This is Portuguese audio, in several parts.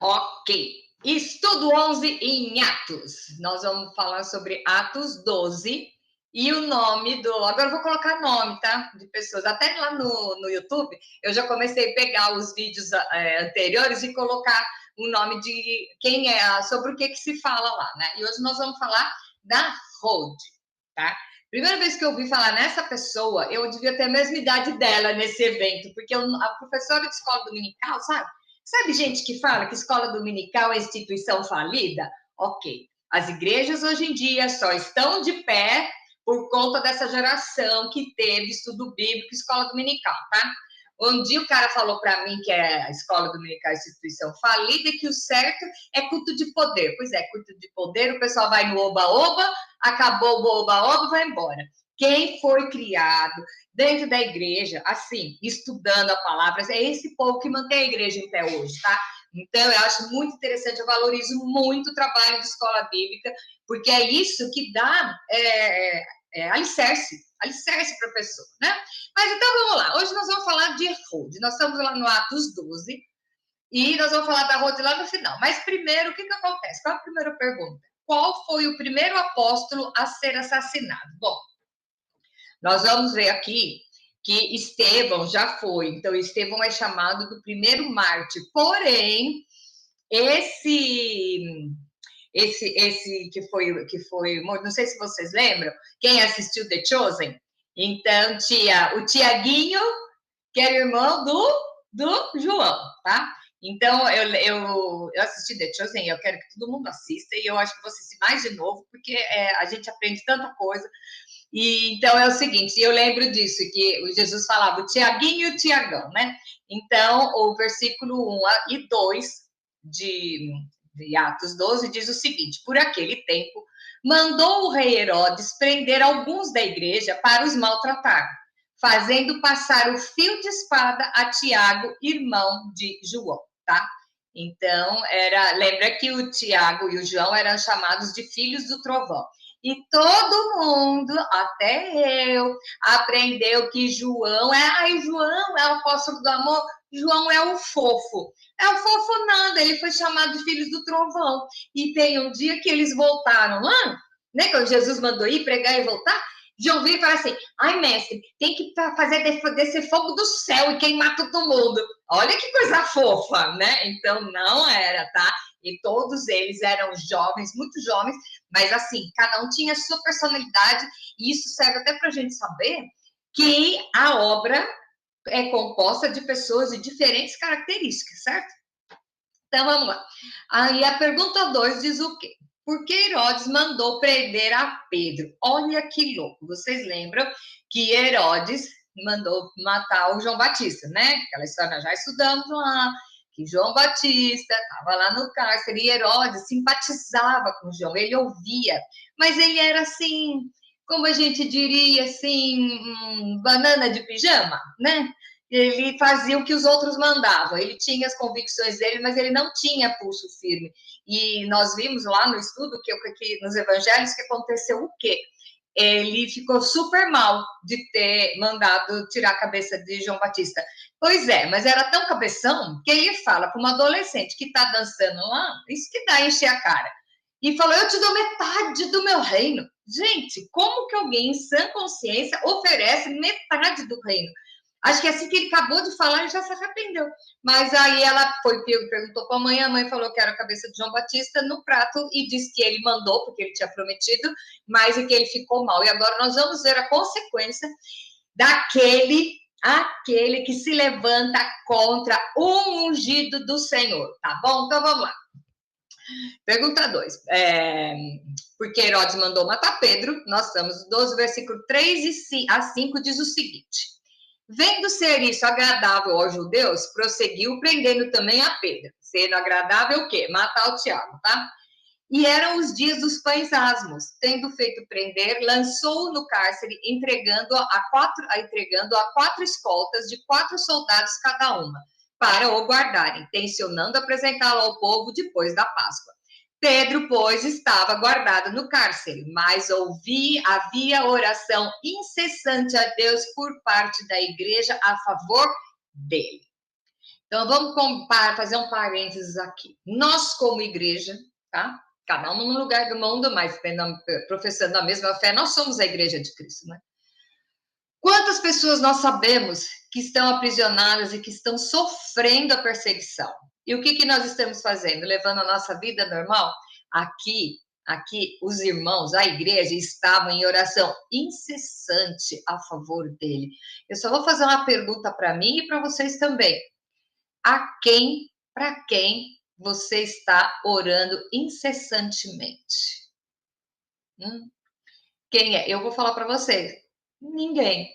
Ok. Estudo 11 em Atos. Nós vamos falar sobre Atos 12 e o nome do... Agora eu vou colocar nome, tá? De pessoas. Até lá no YouTube, eu já comecei a pegar os vídeos anteriores e colocar o nome de quem é, sobre o que se fala lá, né? E hoje nós vamos falar da Rhodes, tá? Primeira vez que eu ouvi falar nessa pessoa, eu devia ter a mesma idade dela nesse evento, porque a professora de escola dominical, sabe? Sabe gente que fala que escola dominical é instituição falida? Ok. As igrejas hoje em dia só estão de pé por conta dessa geração que teve estudo bíblico e escola dominical, tá? Um dia o cara falou para mim que a escola dominical é instituição falida e que o certo é culto de poder. Pois é, culto de poder, o pessoal vai no oba-oba, acabou o oba-oba, vai embora. Quem foi criado dentro da igreja, assim, estudando a palavra, é esse povo que mantém a igreja em pé hoje, tá? Então, eu acho muito interessante, eu valorizo muito o trabalho de escola bíblica, porque é isso que dá alicerce para a pessoa, né? Mas então, vamos lá. Hoje nós vamos falar de Rhodes. Nós estamos lá no Atos 12, e nós vamos falar da Rhodes lá no final. Mas primeiro, o que acontece? Qual a primeira pergunta? Qual foi o primeiro apóstolo a ser assassinado? Bom, nós vamos ver aqui que Estevão já foi. Então, Estevão é chamado do primeiro mártir. Porém, esse que foi, não sei se vocês lembram, quem assistiu The Chosen? Então, tinha o Tiaguinho, que era irmão do João, tá? Então, eu assisti The Chosen, eu quero que todo mundo assista, e eu acho que vou assistir mais de novo, porque a gente aprende tanta coisa. E então é o seguinte, eu lembro disso, que o Jesus falava o Tiaguinho e o Tiagão, né? Então, o versículo 1 e 2 de Atos 12 diz o seguinte: por aquele tempo, mandou o rei Herodes prender alguns da igreja para os maltratar, fazendo passar o fio de espada a Tiago, irmão de João, tá? Então, lembra que o Tiago e o João eram chamados de filhos do trovão. E todo mundo, até eu, aprendeu que João João é o apóstolo do amor, João é o fofo. É o fofo nada, ele foi chamado de filhos do trovão. E tem um dia que eles voltaram lá, né, quando Jesus mandou ir pregar e voltar, João veio e falou assim: ai, mestre, tem que fazer descer fogo do céu e queimar todo mundo. Olha que coisa fofa, né? Então não era, tá? E todos eles eram jovens, muito jovens, mas assim, cada um tinha a sua personalidade, e isso serve até para a gente saber que a obra é composta de pessoas de diferentes características, certo? Então vamos lá. Aí a pergunta 2 diz o quê? Por que Herodes mandou prender a Pedro? Olha que louco. Vocês lembram que Herodes mandou matar o João Batista, né? Aquela história nós já estudamos lá, que João Batista estava lá no cárcere e Herodes simpatizava com João, ele ouvia, mas ele era assim, como a gente diria, assim, banana de pijama, né? Ele fazia o que os outros mandavam, ele tinha as convicções dele, mas ele não tinha pulso firme. E nós vimos lá no estudo que nos evangelhos que aconteceu o quê? Ele ficou super mal de ter mandado tirar a cabeça de João Batista. Pois é, mas era tão cabeção que ele fala para uma adolescente que está dançando lá, isso que dá encher a cara. E falou: eu te dou metade do meu reino. Gente, como que alguém em sã consciência oferece metade do reino? Acho que assim que ele acabou de falar, ele já se arrependeu. Mas aí ela foi, perguntou para a mãe falou que era a cabeça de João Batista no prato e disse que ele mandou, porque ele tinha prometido, mas que ele ficou mal. E agora nós vamos ver a consequência daquele que se levanta contra o ungido do Senhor, tá bom? Então vamos lá. Pergunta 2. Porque Herodes mandou matar Pedro, nós estamos no 12, versículo 3 a 5, diz o seguinte: vendo ser isso agradável aos judeus, prosseguiu prendendo também a Pedro. Sendo agradável o quê? Matar o Tiago, tá? E eram os dias dos pães asmos. Tendo feito prender, lançou-o no cárcere, entregando a 4 escoltas de 4 soldados cada uma, para o guardarem, tencionando apresentá-lo ao povo depois da Páscoa. Pedro, pois, estava guardado no cárcere, mas havia oração incessante a Deus por parte da igreja a favor dele. Então, vamos fazer um parênteses aqui. Nós, como igreja, tá? Cada um no lugar do mundo, mas professando a mesma fé, nós somos a igreja de Cristo, né? Quantas pessoas nós sabemos que estão aprisionadas e que estão sofrendo a perseguição? E o que nós estamos fazendo? Levando a nossa vida normal? Aqui, os irmãos, a igreja, estavam em oração incessante a favor dele. Eu só vou fazer uma pergunta para mim e para vocês também. Para quem você está orando incessantemente? Quem é? Eu vou falar para vocês. Ninguém.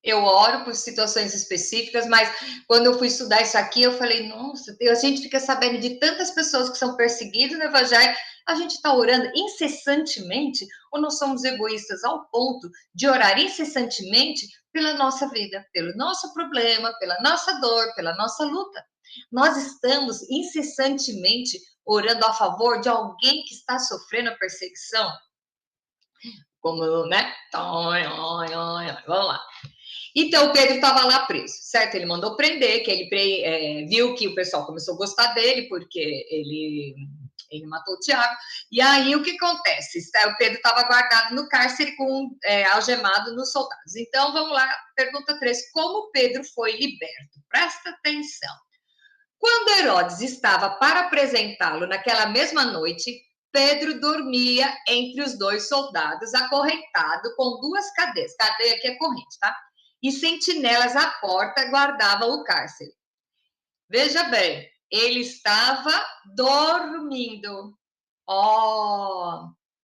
Eu oro por situações específicas, mas quando eu fui estudar isso aqui, eu falei, nossa, a gente fica sabendo de tantas pessoas que são perseguidas no Evangelho, a gente está orando incessantemente, ou nós somos egoístas ao ponto de orar incessantemente pela nossa vida, pelo nosso problema, pela nossa dor, pela nossa luta. Nós estamos incessantemente orando a favor de alguém que está sofrendo a perseguição, como, né? Vamos lá. Então, o Pedro estava lá preso, certo? Ele mandou prender, que ele viu que o pessoal começou a gostar dele, porque ele matou o Tiago. E aí, o que acontece? O Pedro estava guardado no cárcere, algemado nos soldados. Então, vamos lá, pergunta 3. Como Pedro foi liberto? Presta atenção. Quando Herodes estava para apresentá-lo naquela mesma noite, Pedro dormia entre os 2 soldados, acorrentado com 2 cadeias. Cadeia aqui é corrente, tá? E sentinelas à porta guardavam o cárcere. Veja bem, ele estava dormindo.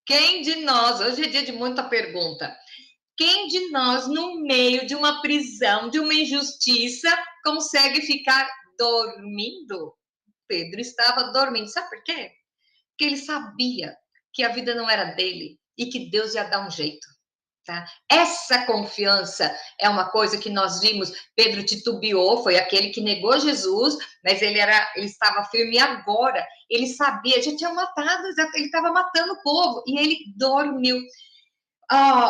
Quem de nós, hoje é dia de muita pergunta, quem de nós, no meio de uma prisão, de uma injustiça, consegue ficar dormindo? Pedro estava dormindo. Sabe por quê? Porque ele sabia que a vida não era dele e que Deus ia dar um jeito. Tá? Essa confiança é uma coisa que nós vimos. Pedro titubeou, foi aquele que negou Jesus, mas ele estava firme. E agora ele sabia, já tinha matado, ele estava matando o povo e ele dormiu.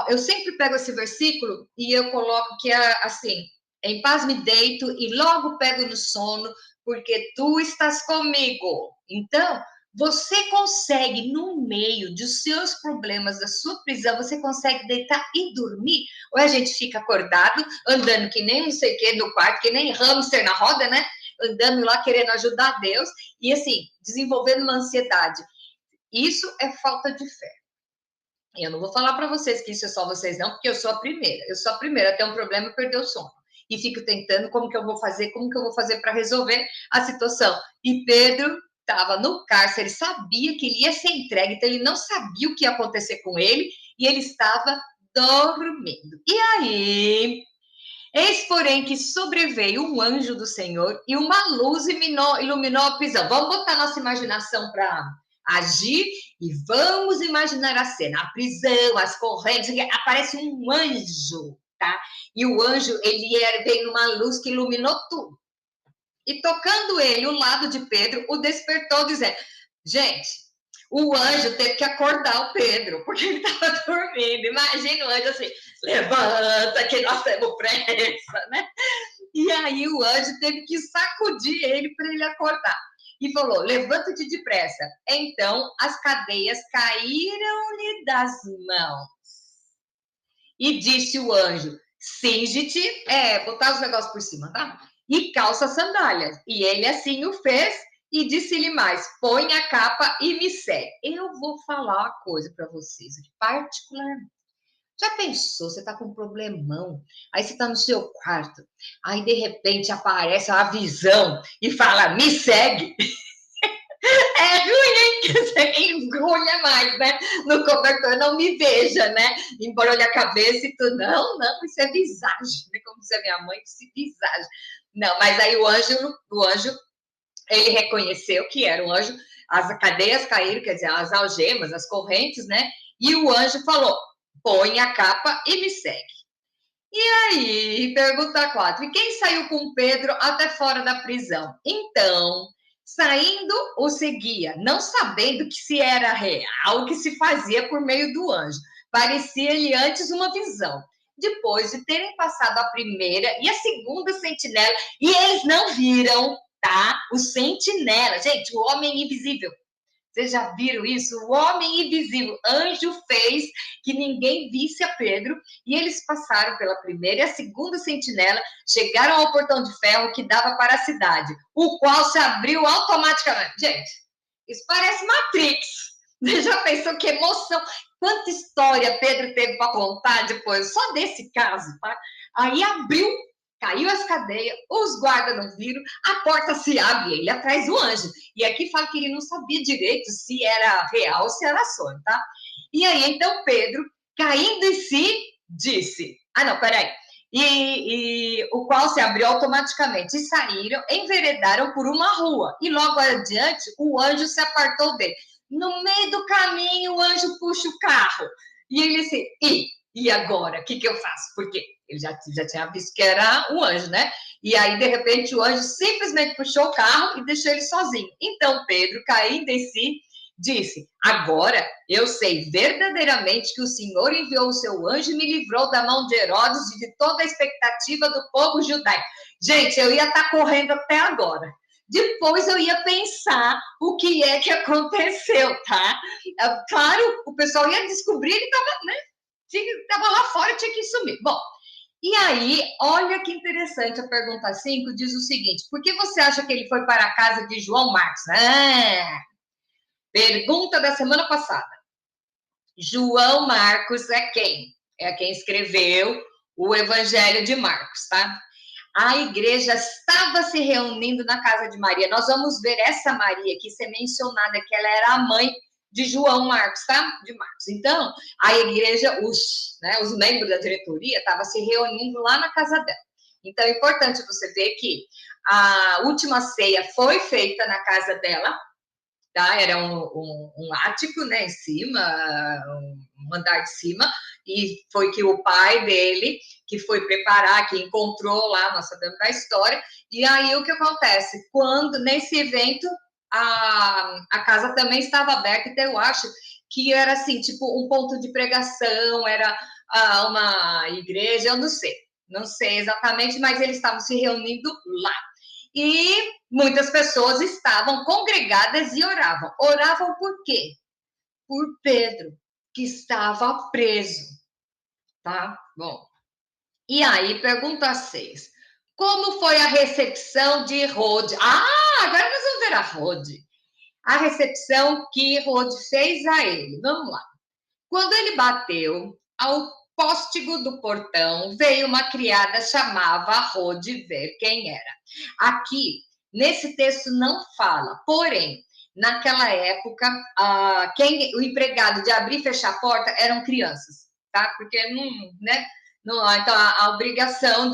Eu sempre pego esse versículo e eu coloco que é assim: em paz me deito e logo pego no sono, porque tu estás comigo. Então, você consegue, no meio dos seus problemas, da sua prisão, você consegue deitar e dormir? Ou a gente fica acordado, andando que nem não sei o que no quarto, que nem hamster na roda, né? Andando lá querendo ajudar Deus e assim, desenvolvendo uma ansiedade. Isso é falta de fé. Eu não vou falar para vocês que isso é só vocês, não, porque eu sou a primeira. Eu sou a primeira a ter um problema e perder o sono. E fico tentando como que eu vou fazer para resolver a situação. E Pedro estava no cárcere, ele sabia que ele ia ser entregue, então ele não sabia o que ia acontecer com ele, e ele estava dormindo. E aí, eis, porém, que sobreveio um anjo do Senhor e uma luz iluminou a prisão. Vamos botar nossa imaginação para agir e vamos imaginar a cena. A prisão, as correntes, aparece um anjo, tá? E o anjo, ele veio numa luz que iluminou tudo. E tocando ele, o lado de Pedro, o despertou, dizendo, gente, o anjo teve que acordar o Pedro, porque ele estava dormindo. Imagina o anjo assim, levanta que nós temos pressa, né? E aí o anjo teve que sacudir ele para ele acordar. E falou, levanta-te depressa. Então as cadeias caíram-lhe das mãos. E disse o anjo, cinge-te, botar os negócios por cima, tá? E calça sandálias. E ele assim o fez, e disse-lhe mais, põe a capa e me segue. Eu vou falar uma coisa para vocês, particularmente. Já pensou, você tá com um problemão, aí você tá no seu quarto, aí de repente aparece uma visão e fala, me segue. É ruim, hein? Que você engrulha mais, né? No cobertor, não me veja, né? Embora olhe a cabeça e tudo. Não, isso é visagem. Como dizia minha mãe, isso é visagem. Não, mas aí o anjo, ele reconheceu que era um anjo, as cadeias caíram, quer dizer, as algemas, as correntes, né? E o anjo falou, põe a capa e me segue. E aí, pergunta 4. E quem saiu com Pedro até fora da prisão? Então, saindo, o seguia, não sabendo que se era real o que se fazia por meio do anjo. Parecia-lhe antes uma visão. Depois de terem passado a primeira e a segunda sentinela, e eles não viram, tá? O sentinela. Gente, o homem invisível. Vocês já viram isso? O homem invisível, anjo fez que ninguém visse a Pedro, e eles passaram pela primeira e a segunda sentinela, chegaram ao portão de ferro que dava para a cidade, o qual se abriu automaticamente. Gente, isso parece Matrix. Você já pensou que emoção? Quanta história Pedro teve para contar depois, só desse caso, tá? Aí abriu, caiu as cadeias, os guardas não viram, a porta se abre, ele atrás do anjo. E aqui fala que ele não sabia direito se era real ou se era sonho, tá? E aí, então, Pedro, caindo em si, disse... Ah, não, peraí. E o qual se abriu automaticamente. E saíram, enveredaram por uma rua. E logo adiante, o anjo se apartou dele. No meio do caminho, o anjo puxa o carro. E ele disse, e agora? O que eu faço? Porque ele já tinha visto que era um anjo, né? E aí, de repente, o anjo simplesmente puxou o carro e deixou ele sozinho. Então, Pedro, caindo em si, disse, agora eu sei verdadeiramente que o Senhor enviou o seu anjo e me livrou da mão de Herodes e de toda a expectativa do povo judaico. Gente, eu ia estar correndo até agora. Depois eu ia pensar o que é que aconteceu, tá? Claro, o pessoal ia descobrir que estava, né? Estava lá fora, tinha que sumir. Bom, e aí, olha que interessante, a pergunta 5 diz o seguinte, por que você acha que ele foi para a casa de João Marcos? Pergunta da semana passada. João Marcos é quem? É quem escreveu o Evangelho de Marcos, tá? A igreja estava se reunindo na casa de Maria. Nós vamos ver essa Maria aqui ser mencionada, que ela era a mãe de João Marcos, tá? De Marcos. Então, a igreja, os membros da diretoria estavam se reunindo lá na casa dela. Então, é importante você ver que a última ceia foi feita na casa dela, tá? Era um ático, né, em cima, um andar de cima, e foi que o pai dele, que foi preparar, que encontrou lá, nós sabemos da história, e aí o que acontece? Quando, nesse evento, a casa também estava aberta, então eu acho que era assim, tipo, um ponto de pregação, era uma igreja, eu não sei exatamente, mas eles estavam se reunindo lá. E muitas pessoas estavam congregadas e oravam. Oravam por quê? Por Pedro, que estava preso, tá? Bom, e aí, pergunta 6. Como foi a recepção de Rode? Agora nós vamos ver a Rode. A recepção que Rode fez a ele. Vamos lá. Quando ele bateu ao póstigo do portão, veio uma criada chamava Rode ver quem era. Aqui, nesse texto não fala, porém, naquela época, o empregado de abrir e fechar a porta eram crianças, tá? Porque então a obrigação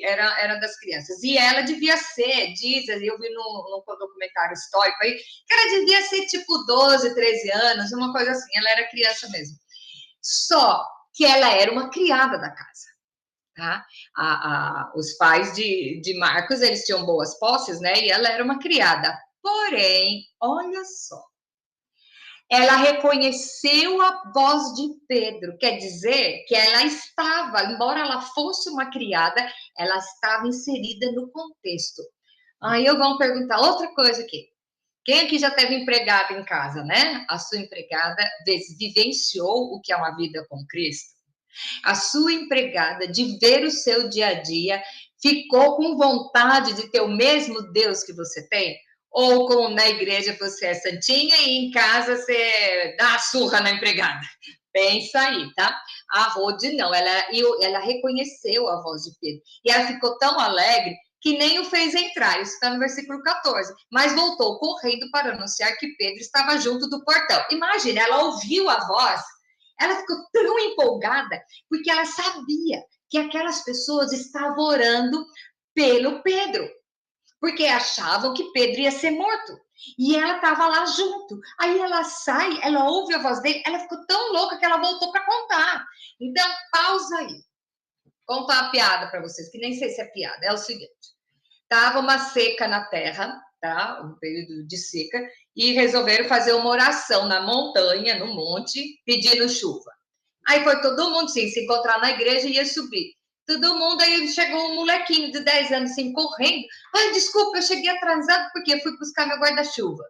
era das crianças. E ela devia ser, eu vi no documentário histórico aí, que ela devia ser tipo 12, 13 anos, uma coisa assim, ela era criança mesmo. Só que ela era uma criada da casa, tá? Os pais de Marcos, eles tinham boas posses, né? E ela era uma criada. Porém, olha só, ela reconheceu a voz de Pedro, quer dizer que ela estava, embora ela fosse uma criada, ela estava inserida no contexto. Aí eu vou perguntar outra coisa aqui. Quem aqui já teve empregada em casa, né? A sua empregada vivenciou o que é uma vida com Cristo? A sua empregada, de ver o seu dia a dia, ficou com vontade de ter o mesmo Deus que você tem? Ou como na igreja você é santinha e em casa você dá a surra na empregada? Pensa aí, tá? A Rode não, ela reconheceu a voz de Pedro. E ela ficou tão alegre que nem o fez entrar, isso está no versículo 14, mas voltou correndo para anunciar que Pedro estava junto do portão. Imagina, ela ouviu a voz, ela ficou tão empolgada, porque ela sabia que aquelas pessoas estavam orando pelo Pedro, porque achavam que Pedro ia ser morto. E ela estava lá junto. Aí ela sai, ela ouve a voz dele, ela ficou tão louca que ela voltou para contar. Então, pausa aí. Contar uma piada para vocês, que nem sei se é piada. É o seguinte: estava uma seca na terra, tá? Um período de seca, e resolveram fazer uma oração na montanha, no monte, pedindo chuva. Aí foi todo mundo sim, se encontrar na igreja e ia subir. todo mundo, aí chegou um molequinho de 10 anos, assim, correndo. Ai, desculpa, eu cheguei atrasado porque fui buscar meu guarda-chuva.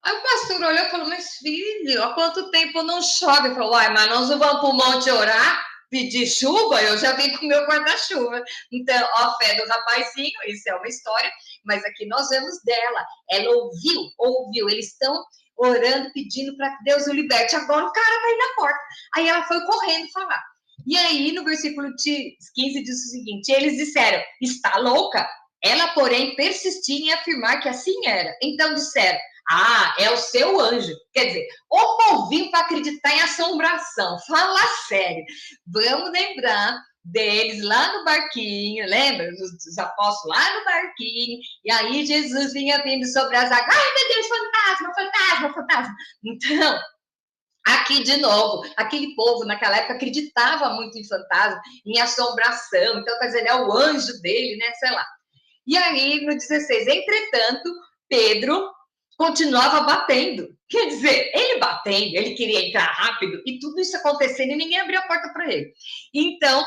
Aí o pastor olhou e falou, mas filho, há quanto tempo não chove? Ele falou, uai, mas nós não vamos para o monte orar, pedir chuva? Eu já vim com o meu guarda-chuva. Então, ó, a fé do rapazinho, isso é uma história, mas aqui nós vemos dela. Ela ouviu, eles estão orando, pedindo para que Deus o liberte. Agora o cara vai na porta. Aí ela foi correndo falar. E aí, no versículo 15, diz o seguinte, eles disseram, está louca? Ela, porém, persistia em afirmar que assim era. Então disseram, ah, é o seu anjo. Quer dizer, o povinho para acreditar em assombração. Fala sério. Vamos lembrar deles lá no barquinho, lembra? Dos apóstolos lá no barquinho. E aí Jesus vinha vindo sobre as águas. Ai, meu Deus, fantasma, fantasma, fantasma. Então, aqui de novo, aquele povo naquela época acreditava muito em fantasma, em assombração. Então, quer dizer, é o anjo dele, né? Sei lá. E aí, no 16, entretanto, Pedro continuava batendo. Quer dizer, ele batendo, ele queria entrar rápido e tudo isso acontecendo e ninguém abriu a porta para ele. Então,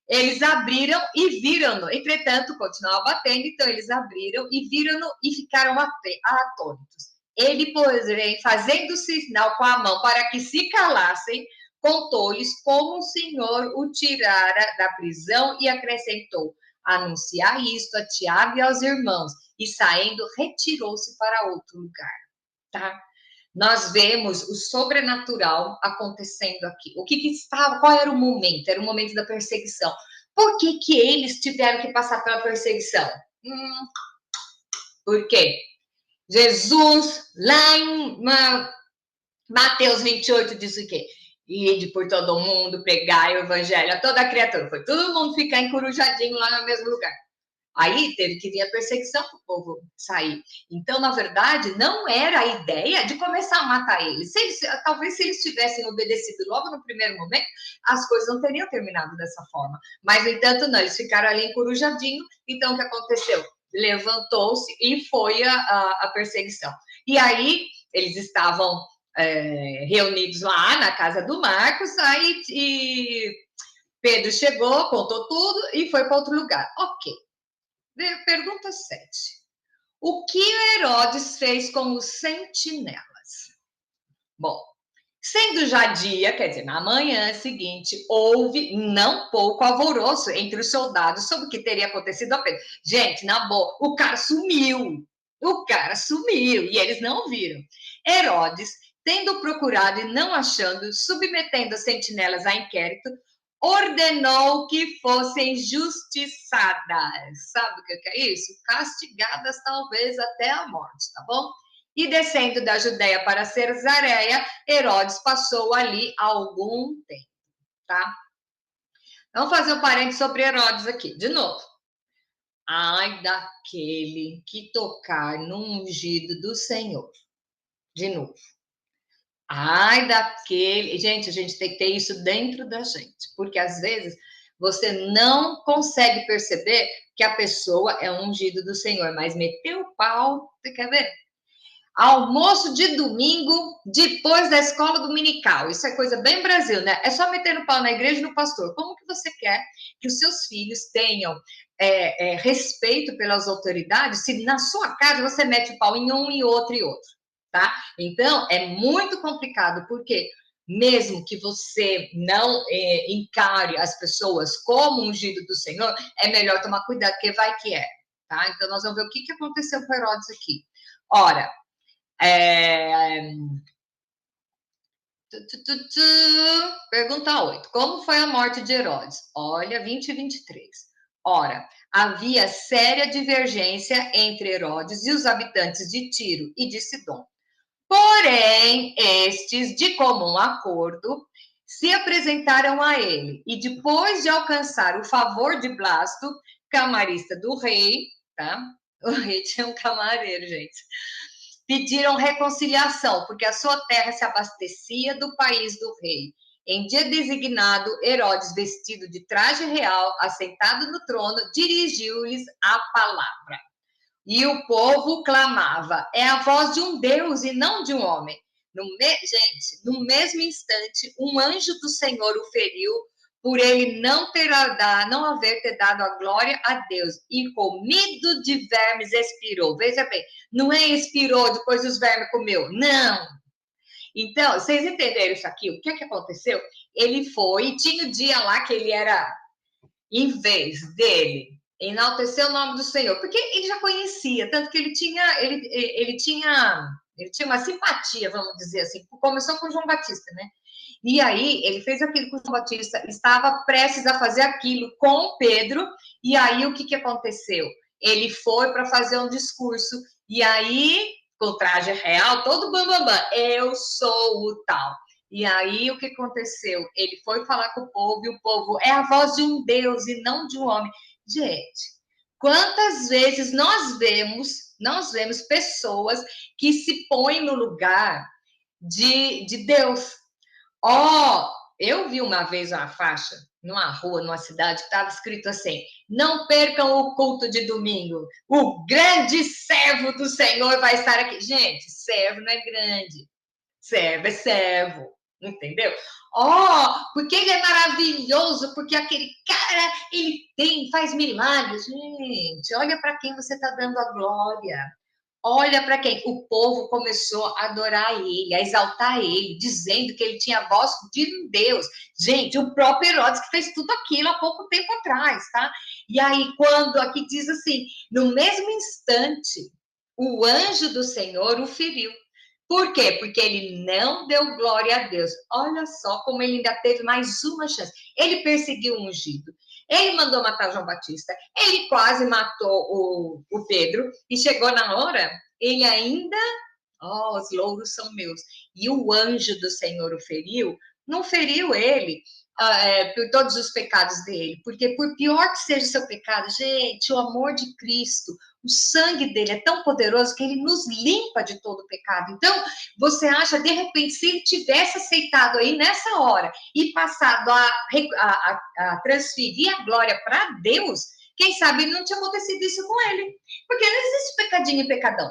eles abriram e viram-no. Entretanto, continuava batendo, então eles abriram e viram-no e ficaram atônitos. Ele, porém, fazendo sinal com a mão para que se calassem, contou-lhes como o Senhor o tirara da prisão e acrescentou, anunciar isto a Tiago e aos irmãos, e saindo, retirou-se para outro lugar, tá? Nós vemos o sobrenatural acontecendo aqui. O que estava, qual era o momento? Era o momento da perseguição. Por que eles tiveram que passar pela perseguição? Por quê? Jesus, lá em Mateus 28, diz o quê? Ide por todo mundo, pregai o evangelho a toda criatura. Foi todo mundo ficar encurujadinho lá no mesmo lugar. Aí teve que vir a perseguição para o povo sair. Então, na verdade, não era a ideia de começar a matar eles. Talvez se eles tivessem obedecido logo no primeiro momento, as coisas não teriam terminado dessa forma. Mas, no entanto, não, eles ficaram ali encurujadinho. Então, o que aconteceu? Levantou-se e foi a perseguição. E aí, eles estavam reunidos lá na casa do Marcos, aí e Pedro chegou, contou tudo e foi para outro lugar. Ok. Pergunta 7. O que Herodes fez com os sentinelas? Bom, sendo já dia, quer dizer, na manhã seguinte, houve não pouco alvoroço entre os soldados sobre o que teria acontecido a Pedro. Gente, na boa, o cara sumiu. O cara sumiu e eles não viram. Herodes, tendo procurado e não achando, submetendo as sentinelas a inquérito, ordenou que fossem justiçadas. Sabe o que é isso? Castigadas talvez até a morte, tá bom? E descendo da Judéia para Cesareia, Herodes passou ali algum tempo, tá? Vamos fazer um parênteses sobre Herodes aqui, de novo. Ai daquele que tocar no ungido do Senhor. De novo. Ai daquele... Gente, a gente tem que ter isso dentro da gente, porque às vezes você não consegue perceber que a pessoa é um ungido do Senhor, mas meteu o pau, você quer ver? Almoço de domingo, depois da escola dominical. Isso é coisa bem Brasil, né? É só meter no pau na igreja e no pastor. Como que você quer que os seus filhos tenham respeito pelas autoridades se na sua casa você mete o pau em um e outro, tá? Então, é muito complicado, porque mesmo que você não encare as pessoas como ungido do Senhor, é melhor tomar cuidado, porque vai que é, tá? Então, nós vamos ver o que aconteceu com Herodes aqui. Ora, pergunta 8. Como foi a morte de Herodes? Olha, 20 e 23. Ora, havia séria divergência entre Herodes e os habitantes de Tiro e de Sidom. Porém, estes, de comum acordo, se apresentaram a ele e, depois de alcançar o favor de Blasto, camarista do rei, tá? O rei tinha um camareiro, gente. Pediram reconciliação, porque a sua terra se abastecia do país do rei. Em dia designado, Herodes, vestido de traje real, assentado no trono, dirigiu-lhes a palavra. E o povo clamava, é a voz de um Deus e não de um homem. Gente, no mesmo instante, um anjo do Senhor o feriu por ele não haver ter dado a glória a Deus, e comido de vermes expirou. Veja bem, não é expirou, depois os vermes comeu, não. Então, vocês entenderam isso aqui? O que é que aconteceu? Ele foi, e tinha o dia lá que ele era, em vez dele enaltecer o nome do Senhor, porque ele já conhecia, tanto que ele tinha uma simpatia, vamos dizer assim, começou com João Batista, né? E aí ele fez aquilo com João Batista, estava prestes a fazer aquilo com Pedro, e aí o que, que aconteceu? Ele foi para fazer um discurso, e aí, com o traje real, todo bambambam, eu sou o tal. E aí o que aconteceu? Ele foi falar com o povo, e o povo é a voz de um Deus e não de um homem. Gente, quantas vezes nós vemos pessoas que se põem no lugar de Deus. Ó, eu vi uma vez uma faixa numa rua, numa cidade, que estava escrito assim: não percam o culto de domingo, o grande servo do Senhor vai estar aqui. Gente, servo não é grande, servo é servo, entendeu? Ó, porque ele é maravilhoso, porque aquele cara, ele faz milagres. Gente, olha para quem você está dando a glória. Olha para quem? O povo começou a adorar ele, a exaltar ele, dizendo que ele tinha a voz de um Deus. Gente, o próprio Herodes que fez tudo aquilo há pouco tempo atrás, tá? E aí, quando aqui diz assim, no mesmo instante, o anjo do Senhor o feriu. Por quê? Porque ele não deu glória a Deus. Olha só como ele ainda teve mais uma chance. Ele perseguiu o ungido. Ele mandou matar João Batista. Ele quase matou o Pedro. E chegou na hora, ele ainda... Oh, os louros são meus. E o anjo do Senhor o feriu. Não feriu ele por todos os pecados dele. Porque por pior que seja o seu pecado, gente, o amor de Cristo, o sangue dele é tão poderoso que ele nos limpa de todo o pecado. Então, você acha, de repente, se ele tivesse aceitado aí nessa hora e passado a transferir a glória para Deus, quem sabe não tinha acontecido isso com ele. Porque não existe pecadinho e pecadão.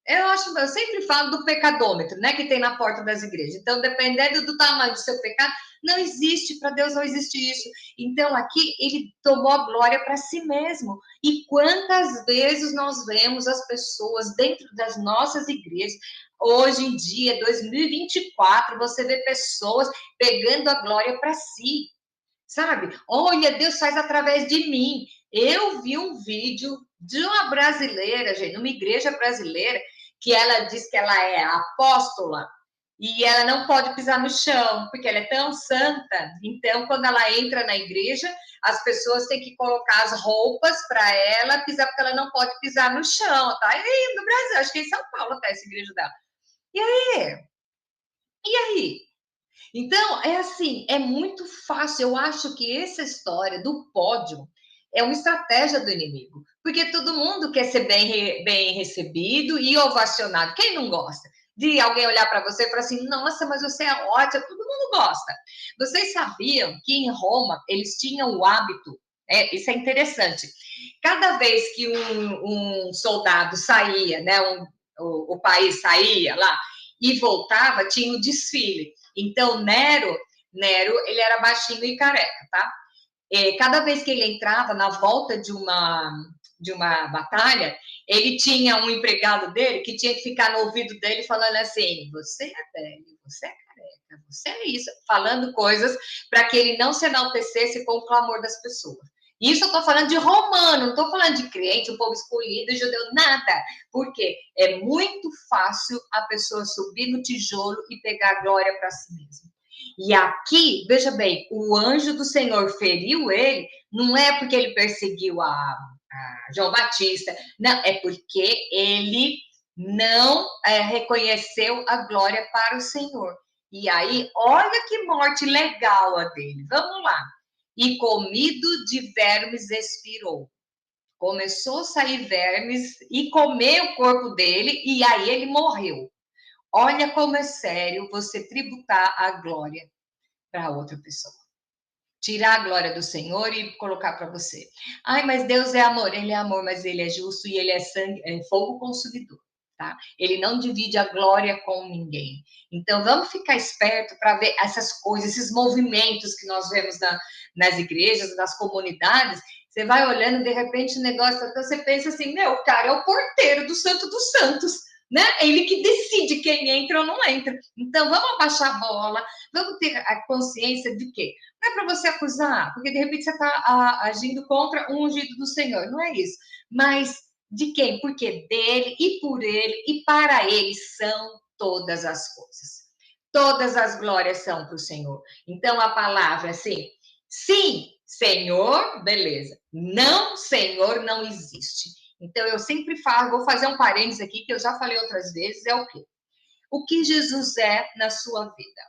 Eu sempre falo do pecadômetro, né, que tem na porta das igrejas. Então, dependendo do tamanho do seu pecado, não existe, para Deus não existe isso. Então, aqui, ele tomou a glória para si mesmo. E quantas vezes nós vemos as pessoas dentro das nossas igrejas, hoje em dia, 2024, você vê pessoas pegando a glória para si, sabe? Olha, Deus faz através de mim. Eu vi um vídeo de uma brasileira, gente, uma igreja brasileira, que ela diz que ela é apóstola e ela não pode pisar no chão, porque ela é tão santa. Então, quando ela entra na igreja, as pessoas têm que colocar as roupas para ela pisar, porque ela não pode pisar no chão, tá? E no Brasil, acho que é em São Paulo até essa igreja dela. E aí? E aí? Então, é assim, é muito fácil. Eu acho que essa história do pódio é uma estratégia do inimigo, porque todo mundo quer ser bem recebido e ovacionado. Quem não gosta de alguém olhar para você e falar assim: nossa, mas você é ótima, todo mundo gosta. Vocês sabiam que em Roma eles tinham o hábito, isso é interessante, cada vez que um soldado saía, né, o país saía lá e voltava, tinha o desfile. Então, Nero, ele era baixinho e careca, tá? Cada vez que ele entrava na volta de uma batalha, ele tinha um empregado dele que tinha que ficar no ouvido dele falando assim: você é velho, você é careca, você é isso, falando coisas para que ele não se enaltecesse com o clamor das pessoas. Isso eu estou falando de romano, não estou falando de crente, o povo escolhido, judeu, nada. Porque é muito fácil a pessoa subir no tijolo e pegar a glória para si mesma. E aqui, veja bem, o anjo do Senhor feriu ele, não é porque ele perseguiu a João Batista, não, é porque ele não reconheceu a glória para o Senhor. E aí, olha que morte legal a dele. Vamos lá. E comido de vermes expirou. Começou a sair vermes e comer o corpo dele, e aí ele morreu. Olha como é sério você tributar a glória para outra pessoa. Tirar a glória do Senhor e colocar para você. Ai, mas Deus é amor. Ele é amor, mas ele é justo e ele é sangue, é fogo consumidor. tá? Ele não divide a glória com ninguém. Então, vamos ficar esperto para ver essas coisas, esses movimentos que nós vemos nas igrejas, nas comunidades. Você vai olhando, de repente, o negócio, então você pensa assim, meu, o cara é o porteiro do Santo dos Santos, né? É ele que decide quem entra ou não entra. Então, vamos abaixar a bola, vamos ter a consciência de que não é para você acusar, porque de repente você está agindo contra um ungido do Senhor, não é isso. Mas de quem? Porque dele e por ele e para ele são todas as coisas. Todas as glórias são para o Senhor. Então, a palavra assim, sim, Senhor, beleza. Não, Senhor, não existe. Então, eu sempre falo, vou fazer um parênteses aqui, que eu já falei outras vezes, é o quê? O que Jesus é na sua vida.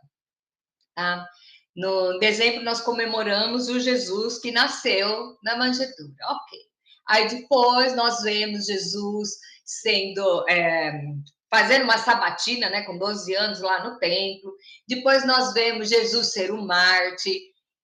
Tá? No dezembro, nós comemoramos o Jesus que nasceu na manjedoura. Ok. Aí depois nós vemos Jesus sendo fazendo uma sabatina, né, com 12 anos lá no templo. Depois nós vemos Jesus ser um Marte.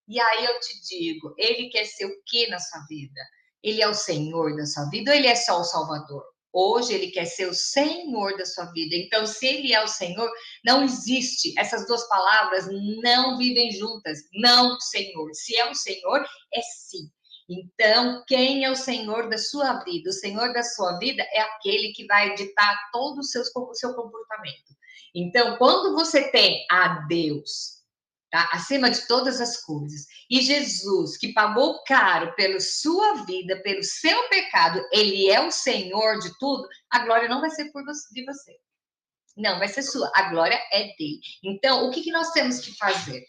E aí eu te digo, ele quer ser o que na sua vida? Ele é o Senhor da sua vida ou ele é só o Salvador? Hoje ele quer ser o Senhor da sua vida. Então, se ele é o Senhor, não existe. Essas duas palavras não vivem juntas. Não, Senhor. Se é o Senhor, é sim. Então, quem é o Senhor da sua vida? O Senhor da sua vida é aquele que vai ditar todo o seu comportamento. Então, quando você tem a Deus, tá, acima de todas as coisas, e Jesus, que pagou caro pela sua vida, pelo seu pecado, ele é o Senhor de tudo, a glória não vai ser de você. Não, vai ser sua. A glória é dele. Então, o que nós temos que fazer?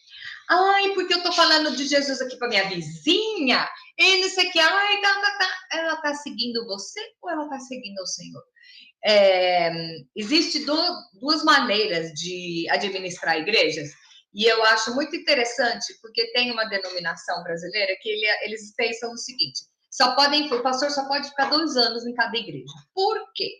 Ai, porque eu tô falando de Jesus aqui para minha vizinha, e não sei o que, ai, ela tá seguindo você ou ela tá seguindo o Senhor? Existe duas maneiras de administrar igrejas, e eu acho muito interessante, porque tem uma denominação brasileira que eles pensam o seguinte, o pastor só pode ficar 2 anos em cada igreja. Por quê?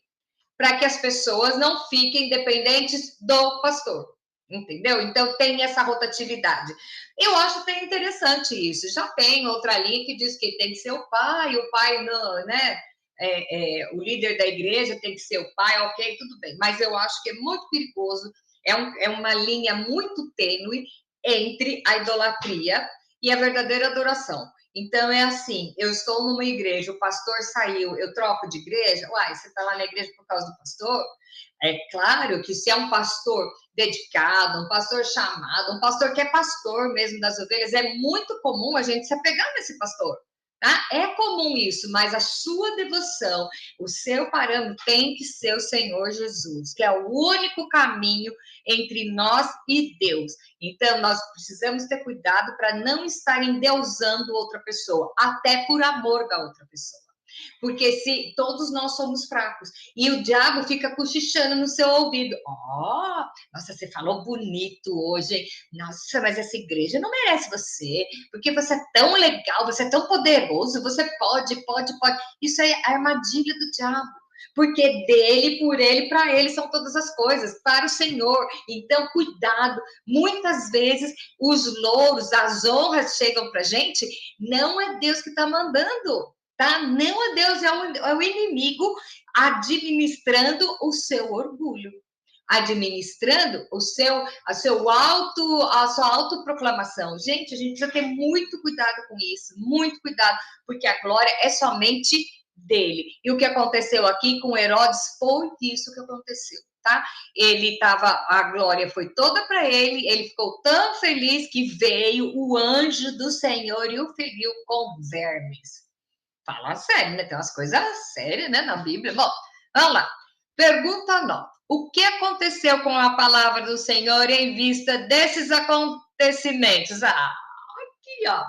Para que as pessoas não fiquem dependentes do pastor, entendeu? Então tem essa rotatividade. Eu acho até interessante isso. Já tem outra linha que diz que tem que ser o pai não, né? O líder da igreja tem que ser o pai, ok, tudo bem. Mas eu acho que é muito perigoso, é uma linha muito tênue entre a idolatria e a verdadeira adoração. Então, é assim, eu estou numa igreja, o pastor saiu, eu troco de igreja, uai, você está lá na igreja por causa do pastor? É claro que se é um pastor dedicado, um pastor chamado, um pastor que é pastor mesmo das ovelhas, é muito comum a gente se apegar nesse pastor, tá? É comum isso, mas a sua devoção, o seu parâmetro tem que ser o Senhor Jesus, que é o único caminho entre nós e Deus. Então, nós precisamos ter cuidado para não estar endeusando outra pessoa, até por amor da outra pessoa. Porque se todos nós somos fracos e o diabo fica cochichando no seu ouvido, nossa, você falou bonito hoje, hein? Nossa, mas essa igreja não merece você, porque você é tão legal, você é tão poderoso, você pode. Isso é a armadilha do diabo. Porque dele, por ele, para ele são todas as coisas, para o Senhor. Então, cuidado. Muitas vezes os louros, as honras chegam para a gente, não é Deus que está mandando, tá? Não é Deus, é o inimigo administrando o seu orgulho, administrando a sua autoproclamação. Gente, a gente precisa ter muito cuidado com isso, muito cuidado, porque a glória é somente dele. E o que aconteceu aqui com Herodes foi isso que aconteceu, tá? A glória foi toda para ele ficou tão feliz que veio o anjo do Senhor e o feriu com vermes. Fala sério, né? Tem umas coisas sérias, né, na Bíblia. Bom, vamos lá. Pergunta 9. O que aconteceu com a palavra do Senhor em vista desses acontecimentos? Aqui, ó.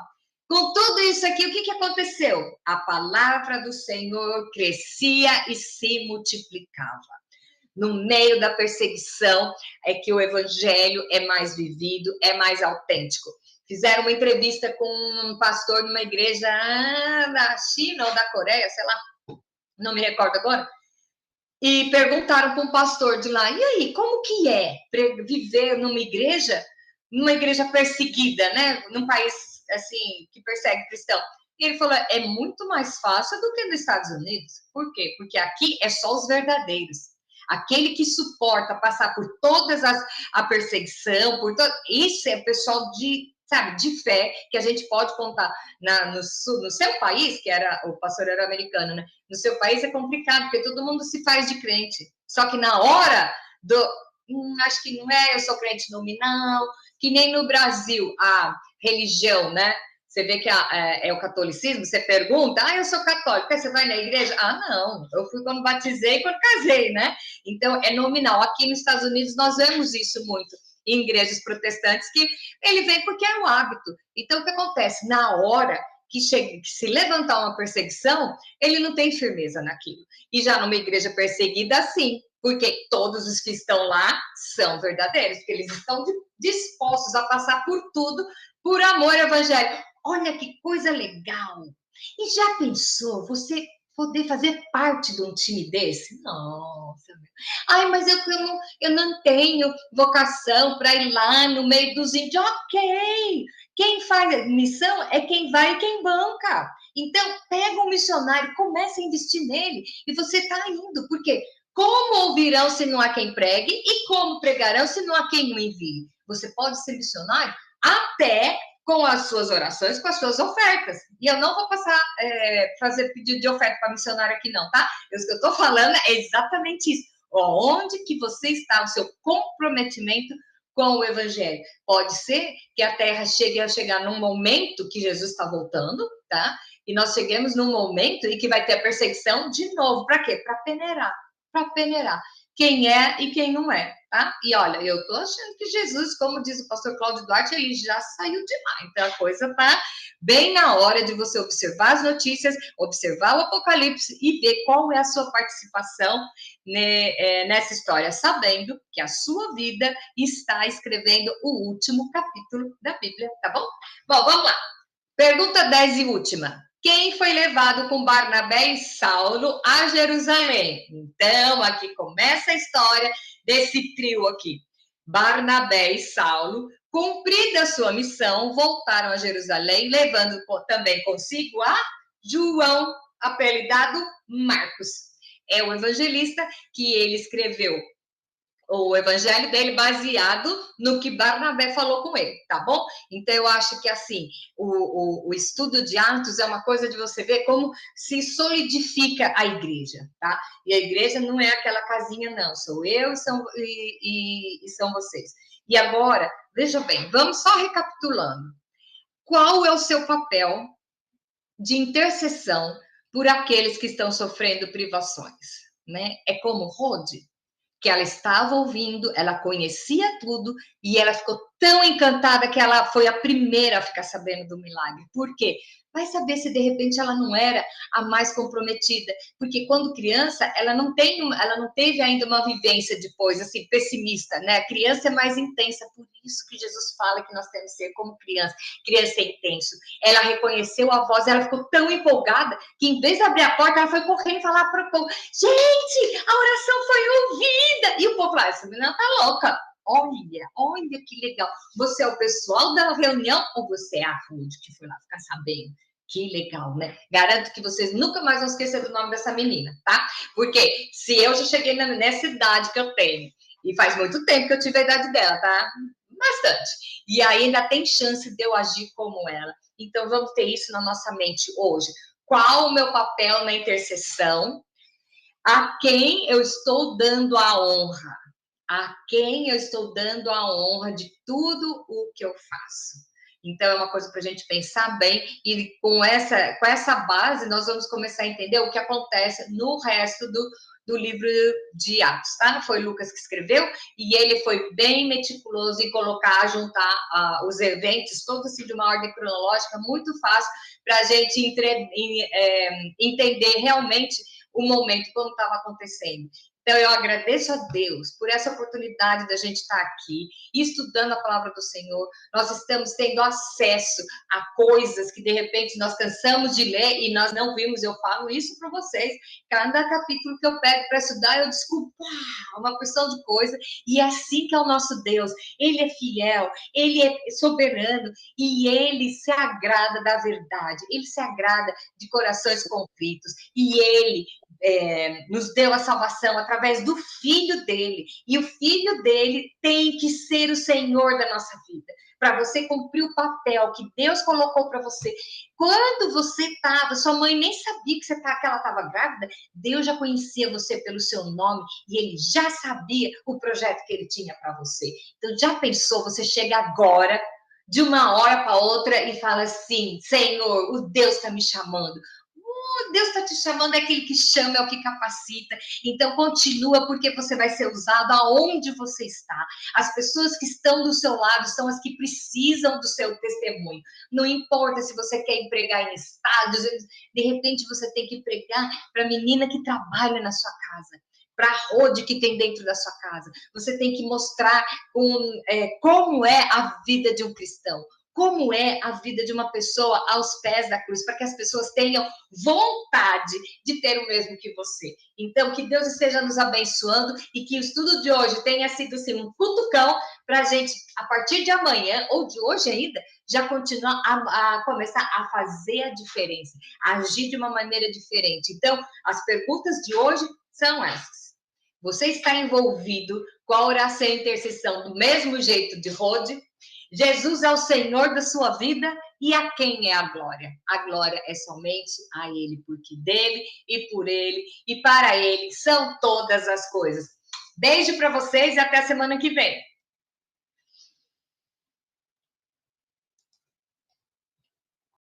Com tudo isso aqui, o que aconteceu? A palavra do Senhor crescia e se multiplicava. No meio da perseguição, é que o evangelho é mais vivido, é mais autêntico. Fizeram uma entrevista com um pastor numa igreja da China ou da Coreia, sei lá, não me recordo agora, e perguntaram para um pastor de lá, e aí, como que é viver numa igreja perseguida, né? Num país, assim, que persegue cristão. E ele falou, é muito mais fácil do que nos Estados Unidos. Por quê? Porque aqui é só os verdadeiros. aquele que suporta passar por todas a perseguição, isso é pessoal de, sabe, de fé, que a gente pode contar no seu país, que era, o pastor era americano, né? No seu país é complicado, porque todo mundo se faz de crente. Só que na hora acho que não é, eu sou crente nominal, que nem no Brasil, a religião, né? Você vê que é o catolicismo, você pergunta, eu sou católica, você vai na igreja? Não, eu fui quando batizei e quando casei, né? Então, é nominal. Aqui nos Estados Unidos, nós vemos isso muito em igrejas protestantes, que ele vem porque é um hábito. Então, o que acontece? Na hora que se levantar uma perseguição, ele não tem firmeza naquilo. E já numa igreja perseguida, sim, porque todos os que estão lá são verdadeiros, porque eles estão dispostos a passar por tudo, por amor ao evangelho. Olha que coisa legal! E já pensou você poder fazer parte de um time desse? Nossa, meu. Mas eu não tenho vocação para ir lá no meio dos índios. Ok! Quem faz missão é quem vai e quem banca. Então, pega um missionário, comece a investir nele, e você está indo, porque como ouvirão se não há quem pregue, e como pregarão se não há quem o envie? Você pode ser missionário até com as suas orações, com as suas ofertas. E eu não vou passar, fazer pedido de oferta para missionário aqui não, tá? O que eu estou falando é exatamente isso. Onde que você está, o seu comprometimento com o evangelho? Pode ser que a terra chegue a chegar num momento que Jesus está voltando, tá? E nós chegamos num momento em que vai ter a perseguição de novo. Para quê? Para peneirar. Para peneirar quem é e quem não é, tá? E olha, eu tô achando que Jesus, como diz o pastor Cláudio Duarte, ele já saiu de lá. Então a coisa tá bem na hora de você observar as notícias, observar o Apocalipse e ver qual é a sua participação nessa história, sabendo que a sua vida está escrevendo o último capítulo da Bíblia, tá bom? Bom, vamos lá. Pergunta 10 e última. Quem foi levado com Barnabé e Saulo a Jerusalém? Então, aqui começa a história desse trio aqui. Barnabé e Saulo, cumprida a sua missão, voltaram a Jerusalém, levando também consigo a João, apelidado Marcos. É o evangelista que ele escreveu o evangelho dele baseado no que Barnabé falou com ele, tá bom? Então, eu acho que, assim, o estudo de Atos é uma coisa de você ver como se solidifica a igreja, tá? E a igreja não é aquela casinha, não. Sou eu e são vocês. E agora, veja bem, vamos só recapitulando. Qual é o seu papel de intercessão por aqueles que estão sofrendo privações, né? É como Rode, que ela estava ouvindo, ela conhecia tudo e ela ficou tão encantada que ela foi a primeira a ficar sabendo do milagre. Por quê? Vai saber se de repente ela não era a mais comprometida, porque quando criança ela não teve ainda uma vivência depois assim pessimista, né? A criança é mais intensa, por isso que Jesus fala que nós temos que ser como criança. Criança é intenso. Ela reconheceu a voz, ela ficou tão empolgada que em vez de abrir a porta, ela foi correndo falar para o povo: gente, a oração foi ouvida! E o povo lá, essa menina tá louca. Olha que legal. Você é o pessoal da reunião ou você é a Ruth que foi lá ficar sabendo? Que legal, né? Garanto que vocês nunca mais vão esquecer do nome dessa menina, tá? Porque se eu já cheguei nessa idade que eu tenho, e faz muito tempo que eu tive a idade dela, tá? Bastante. E aí ainda tem chance de eu agir como ela. Então vamos ter isso na nossa mente hoje. Qual o meu papel na intercessão? A quem eu estou dando a honra? A quem eu estou dando a honra de tudo o que eu faço? Então, é uma coisa para a gente pensar bem, e com essa base, nós vamos começar a entender o que acontece no resto do livro de Atos, tá? Foi Lucas que escreveu, e ele foi bem meticuloso em juntar os eventos, todos assim, de uma ordem cronológica, muito fácil para a gente entender realmente o momento, como estava acontecendo. Então, eu agradeço a Deus por essa oportunidade da gente estar aqui, estudando a palavra do Senhor. Nós estamos tendo acesso a coisas que, de repente, nós cansamos de ler e nós não vimos. Eu falo isso para vocês. Cada capítulo que eu pego para estudar, eu descubro uma porção de coisa. E é assim que é o nosso Deus. Ele é fiel, ele é soberano e ele se agrada da verdade. Ele se agrada de corações contritos. E ele nos deu a salvação através do Filho dele. E o Filho dele tem que ser o Senhor da nossa vida, para você cumprir o papel que Deus colocou para você. Quando você estava, sua mãe nem sabia que ela estava grávida, Deus já conhecia você pelo seu nome e ele já sabia o projeto que ele tinha para você. Então, já pensou, você chega agora, de uma hora para outra, e fala assim: Senhor, o Deus está me chamando. Deus está te chamando, é aquele que chama, é o que capacita. Então, continua, porque você vai ser usado aonde você está. As pessoas que estão do seu lado são as que precisam do seu testemunho. Não importa se você quer empregar em estádios, de repente você tem que pregar para a menina que trabalha na sua casa, para a Rode que tem dentro da sua casa. Você tem que mostrar como é a vida de um cristão, como é a vida de uma pessoa aos pés da cruz, para que as pessoas tenham vontade de ter o mesmo que você. Então, que Deus esteja nos abençoando e que o estudo de hoje tenha sido assim, um cutucão para a gente, a partir de amanhã, ou de hoje ainda, já continuar a começar a fazer a diferença, a agir de uma maneira diferente. Então, as perguntas de hoje são essas. Você está envolvido com a oração e intercessão do mesmo jeito de Rode? Jesus é o Senhor da sua vida e a quem é a glória? A glória é somente a Ele, porque dele e por Ele e para Ele são todas as coisas. Beijo para vocês e até a semana que vem.